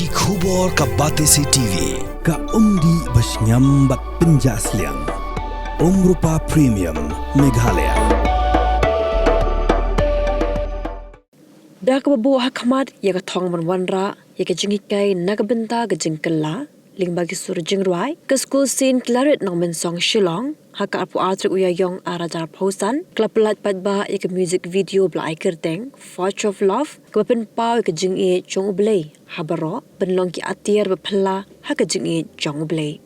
Ki khubor ka Batesi TV ka umdi basnyam bat penjaslian Rupa Premium Meghalaya. Dak babu hakmat ya ka thong man wanra ya ka jingikai nagabenta ka jingkalla lingbagi sur jingruai ka Skul sin Claret Nongmensong Shillong haka apu atrik uyayong arajar pausan klapelat padba ya ka music video blai kerteng Forge of Love ka pen pau ka jingi chong ublei habaro benlong ki atir baphala haka jingi chong ublei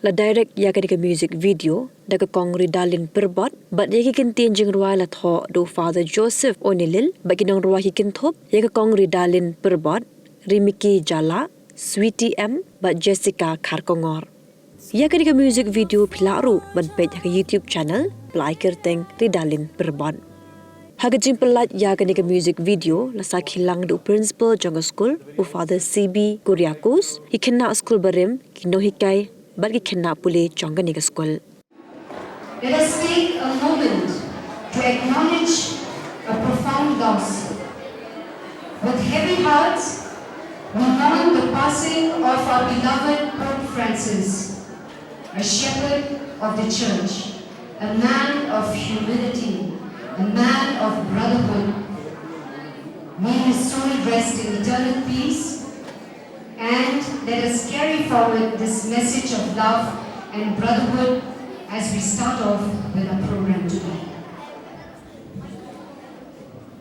la direct ya ka music video daga kongri dalin perbot but ya ki kintin jingruai la tho do Father Joseph Onilil bagi nong ruai ki kintop ya ka kongri dalin perbot Rimiki Jala Sweetie M but Jessica Karkongor. Ya ka music video pilaru ban page ka YouTube channel Plai Kerteng Ridalin Perbon. Haga jing pelat ya ka music video la sa khilang du principal jong school u Father CB Kuriakus ikena school barim kino hikai bagi kena pule jong ka school. Let us take a moment to acknowledge a profound loss. With heavy hearts, we mourn the passing of our beloved Pope Francis, a shepherd of the Church, a man of humility, a man of brotherhood. May his soul rest in eternal peace, and let us carry forward this message of love and brotherhood as we start off with our program today.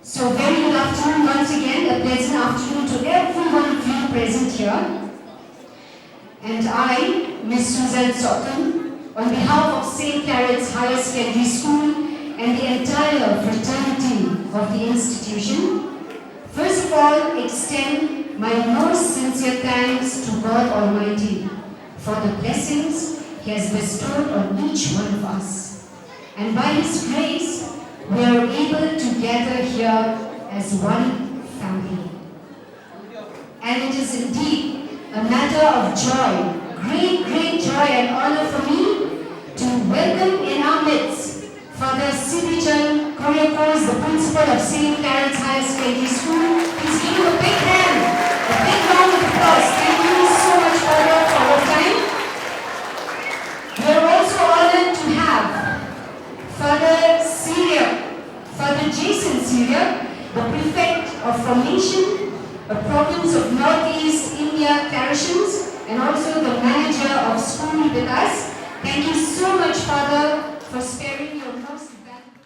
So very good afternoon once again, a pleasant afternoon to every one of you present here. And I, Ms. Suzanne Sotton, on behalf of St. Claret's Higher Secondary School and the entire fraternity of the institution, first of all extend my most sincere thanks to God Almighty for the blessings He has bestowed on each one of us. And by His grace, we are able to gather here as one family. And it is indeed a matter of joy, great joy and honor for me to welcome in our midst Father Sibijan Koryakos, the principal of St. Claret's Higher Secondary School. Please give him a big hand, a big round of applause. Thank you so much, Father, for your time. We are also honored to have Father Jason Syria, the prefect of Formation, a province of Northeast India Parishes, and also the manager of school with us. Thank you so much, Father, for sparing your most valuable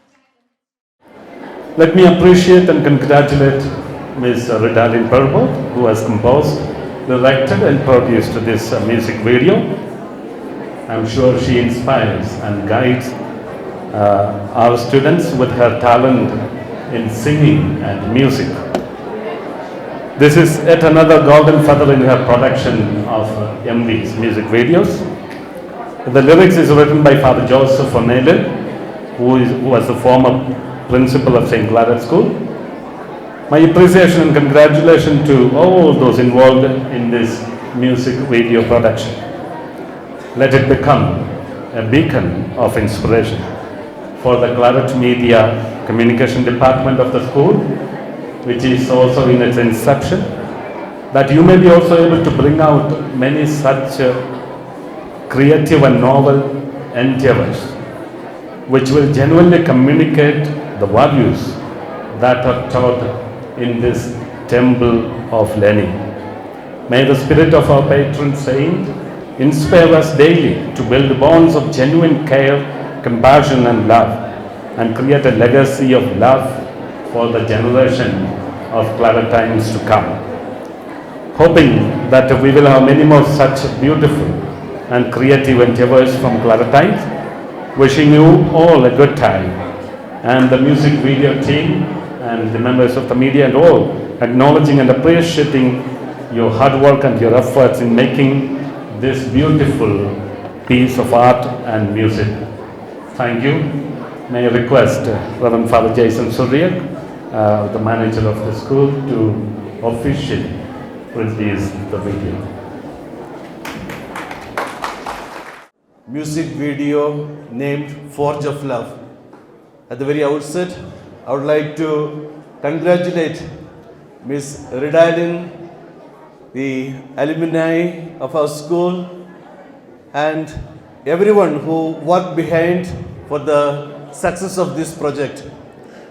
time. Let me appreciate and congratulate Ms. Ridalin Perbot, who has composed, directed and produced this music video. I'm sure she inspires and guides our students with her talent in singing and music. This is yet another golden feather in her production of MV's music videos. The lyrics is written by Father Joseph O'Neill, who was the former principal of St. Claret School. My appreciation and congratulations to all those involved in this music video production. Let it become a beacon of inspiration for the Claret Media Communication Department of the school, which is also in its inception, that you may be also able to bring out many such creative and novel endeavors, which will genuinely communicate the values that are taught in this temple of learning. May the spirit of our patron saint inspire us daily to build bonds of genuine care, compassion and love, and create a legacy of love for the generation of Claretines to come. Hoping that we will have many more such beautiful and creative endeavors from Claretines, wishing you all a good time, and the music video team and the members of the media and all, acknowledging and appreciating your hard work and your efforts in making this beautiful piece of art and music. Thank you. May I request Reverend Father Jason Suryak, the manager of the school, to officially release the video. Music video named Forge of Love. At the very outset, I would like to congratulate Ms. Ridalin the alumni of our school, and everyone who worked behind for the success of this project.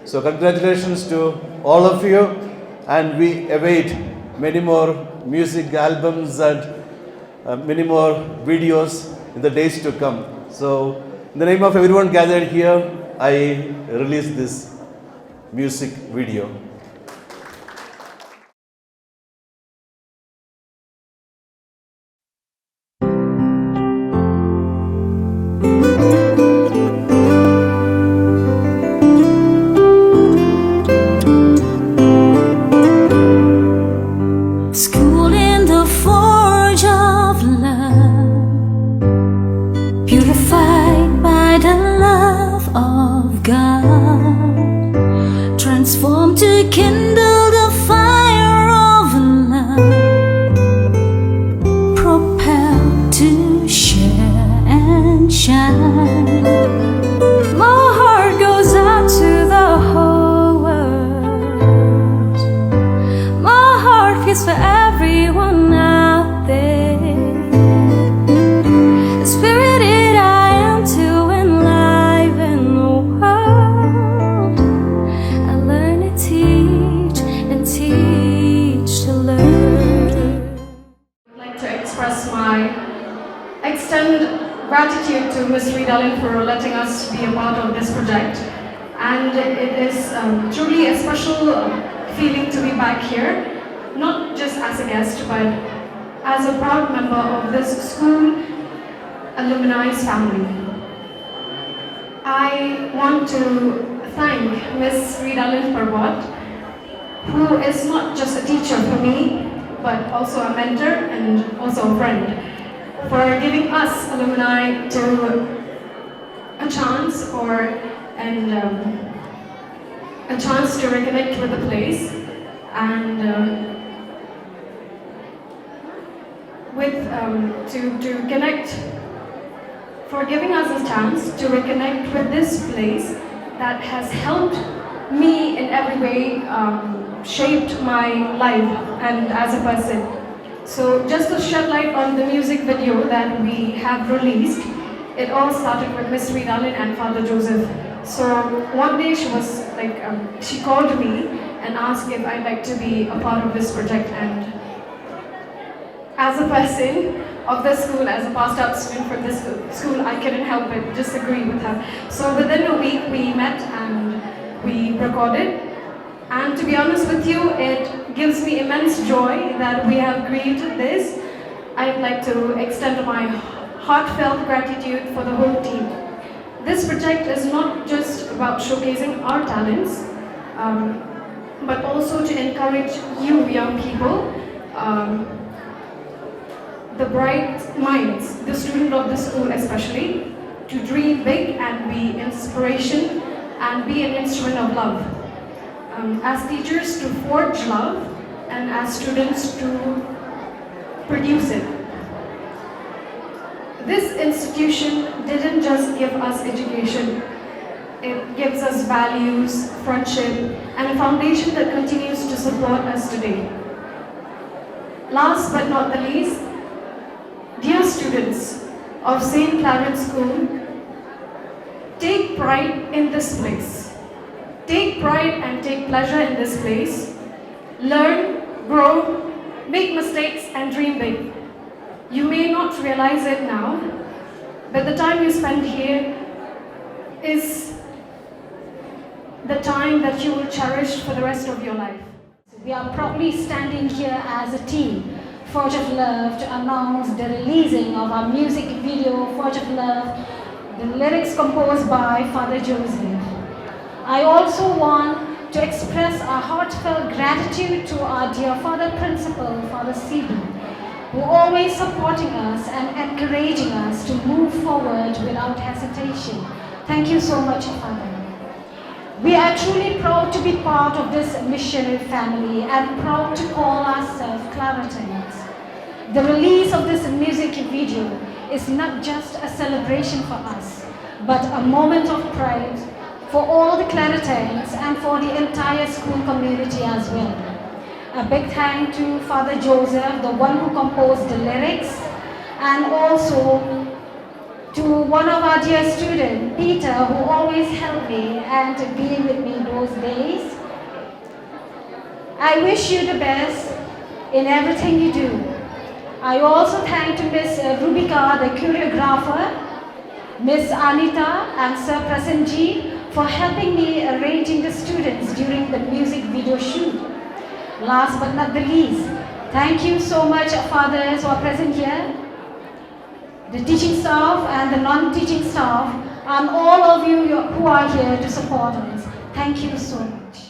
So congratulations to all of you, and we await many more music albums and many more videos in the days to come. So in the name of everyone gathered here, I release this music video. School in the forge of love, purified by the love of God, transformed to kindle the fire of love, propelled to share and shine. My heart goes out to the whole world. My heart beats for everyone out there. Spirited I am to enliven the world. I learn to teach and teach to learn. I'd like to extend gratitude to Ms. Ridalin for letting us be a part of this project. And it is truly a special feeling to be back here, not just as a guest, but as a proud member of this school alumni's family. I want to thank Ms. Ridalin Parbat, who is not just a teacher for me, but also a mentor and also a friend, for giving us alumni a chance to reconnect with the place and to connect, for giving us a chance to reconnect with this place that has helped me in every way, shaped my life and as a person. So just to shed light on the music video that we have released, it all started with Miss Ridalin and Father Joseph. So one day she was like, she called me and asked if I'd like to be a part of this project, and as a person of the school, as a passed out student from this school, I couldn't help but just agree with her. So within a week we met and we recorded, and to be honest with you, it gives me immense joy that we have created this. I'd like to extend my heartfelt gratitude for the whole team. This project is not just about showcasing our talents, but also to encourage you young people, the bright minds, the students of the school especially, to dream big and be inspiration and be an instrument of love. As teachers, to forge love, and as students, to produce it. This institution didn't just give us education, it gives us values, friendship, and a foundation that continues to support us today. Last but not the least, dear students of St. Claret School, take pride in this place. Take pride and take pleasure in this place. Learn, grow, make mistakes, and dream big. You may not realize it now, but the time you spend here is the time that you will cherish for the rest of your life. We are proudly standing here as a team, Forge of Love, to announce the releasing of our music video, Forge of Love, the lyrics composed by Father Joseph. I also want to express our heartfelt gratitude to our dear Father Principal, Father Sibu, who always supporting us and encouraging us to move forward without hesitation. Thank you so much, Father. We are truly proud to be part of this missionary family and proud to call ourselves Claretans. The release of this music video is not just a celebration for us, but a moment of pride for all the Claretans and for the entire school community as well. A big thank to Father Joseph, the one who composed the lyrics, and also to one of our dear students, Peter, who always helped me and be with me those days. I wish you the best in everything you do. I also thank to Miss Rubika, the choreographer, Miss Anita and Sir Prasenji for helping me arranging the students during the music video shoot. Last but not the least, thank you so much, fathers who are present here, the teaching staff and the non-teaching staff, and all of you who are here to support us. Thank you so much.